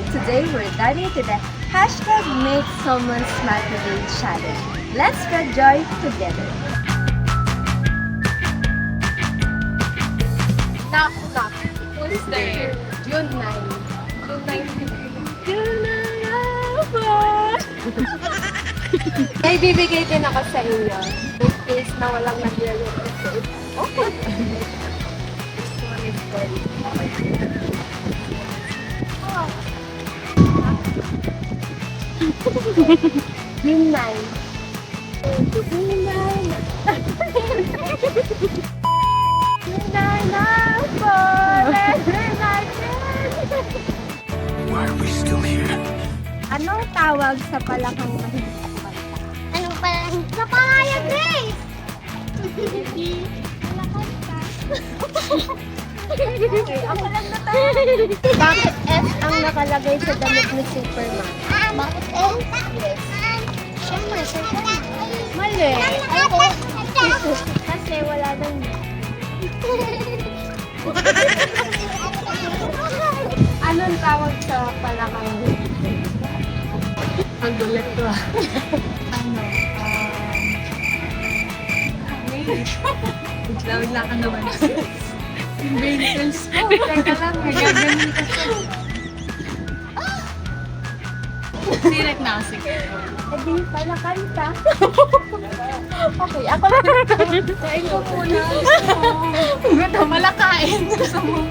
Today we're diving into the hashtag Make Someone Smile Today challenge. Let's spread joy together. Knock, knock. Who's there? June 9. June 9. May bibigay din ako sa inyo. In case na walang nag-represent. Okay. This one is very June 9. June 9. Why are we still here? Anong tawag sa palakang mahilig sa kanta? Anong pala? Sa palaya, Grace! Okay, ako lang na tayo. Bakit S ang nakalagay sa damit ni Superman? Bakit yes. Siyempre, Superman. Mali. Ako. Kasi wala nang Anong tawag sa palakang? Ang gulat ko ah. Ano? Bigla ka naman. Wrinkles ko. Teka lang, nagaganin ka siya. Direct na kasi. Hindi pala kanta. Okay, ako lang. Kain ko muna. Gusto mo? Malakain. Gusto mo?